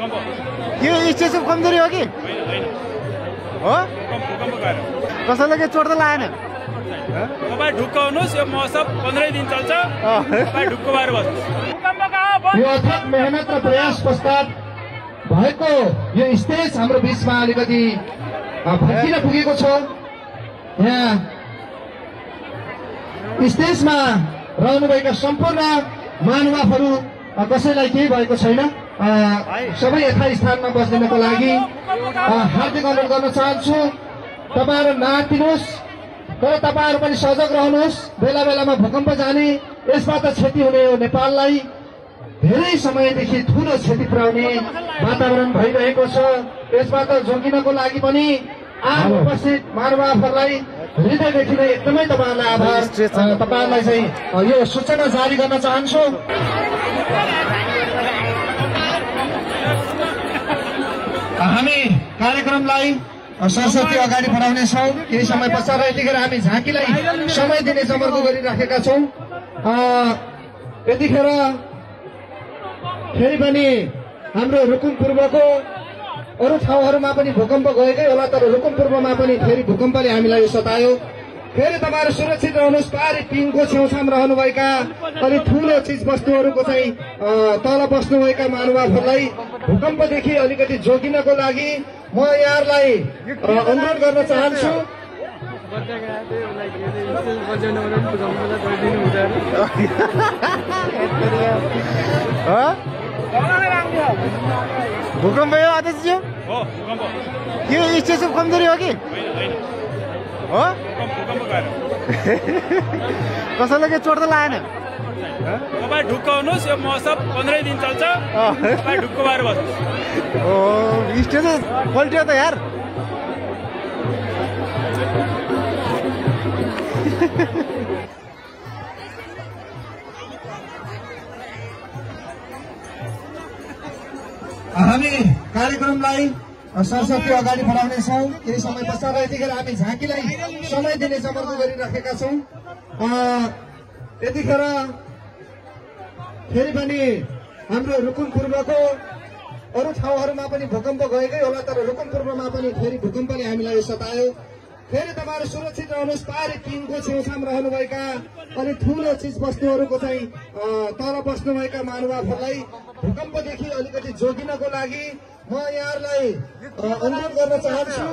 यो स्टेज कमजोरी हो कि हो कसैले के चोट त लागेन तपाईँ ढुक्क हुनुहोस् यो महोत्सव 15 दिन चल्छ तपाईँ ढुक्क भएर बस्नुहोस् यो अथक मेहनत र प्रयास पश्चात भएको यो स्टेज हाम्रो बीचमा अलिकति भत्किन पुगेको छ यहाँ स्टेजमा रहनुभएका सम्पूर्ण महानुभावहरू कसैलाई केही भएको छैन सबै यथास्थानमा बस्दिनको लागि हार्दिक अनुरोध गर्न चाहन्छु तपाईहरु नआत्तिनुहोस् तर तपाईहरु पनि सजग रहनुहोस् बेला बेलामा भूकम्प जाने यसबाट क्षति हुने हो नेपाललाई धेरै समयदेखि ठूलो क्षति पुर्याउने वातावरण भइरहेको छ यसबाट जोगिनको लागि पनि आम उपस्थित महानुभावहरूलाई हृदयदेखि नै एकदमै तपाईहरुलाई आभार तपाईहरुलाई चाहिँ यो सूचना जारी गर्न चाहन्छु हामी कार्यक्रमलाई सरस्वती अगाडि बढाउनेछौँ केही समय पश्चात यतिखेर हामी झाँकीलाई समय दिने जमर्को गरिराखेका छौँ यतिखेर फेरि पनि हाम्रो रुकुम पूर्वको अरू ठाउँहरूमा पनि भूकम्प गएकै होला तर रुकुम पूर्वमा पनि फेरि भूकम्पले हामीलाई सतायो फेरि तपाईहरु सुरक्षित रहनुहोस् पारी पिङको छेउछाम रहनुभएका अलि ठूलो चीज वस्तुहरूको चाहिँ तल बस्नुभएका महानुभावहरूलाई भूकम्पदेखि अलिकति जोगिनको लागि म यहाँहरूलाई अनुरोध गर्न चाहन्छु भूकम्प हो अध्यक्षज्यू यो स्टेज कमजोरी हो कि हो कसैले के चोट त लागेन तपाईँ ढुक्क हुनुहोस् यो महोत्सव 15 दिन चल्छ तपाईँ ढुक्क भएर बस्नुहोस् ओ स्टेज पल्ट्यो त यार हामी कार्यक्रमलाई सरस्वती अगाडि बढाउनेछौँ केही समय पश्चात यतिखेर हामी झाँकीलाई समय दिने जमर्को गरिराखेका छौँ यतिखेर फेरि पनि हाम्रो रुकुम पूर्वको अरू ठाउँहरूमा पनि भूकम्प गएकै होला तर रुकुम पूर्वमा पनि फेरि भूकम्पले हामीलाई सतायो फेरि तपाईहरु सुरक्षित रहनुहोस् पारी पिङको छेउछाम रहनुभएका अलि ठूलो चीज वस्तुहरूको चाहिँ तल बस्नुभएका महानुभावहरूलाई भूकम्पदेखि अलिकति जोगिनको लागि म यहाँहरूलाई अनुरोध गर्न चाहन्छु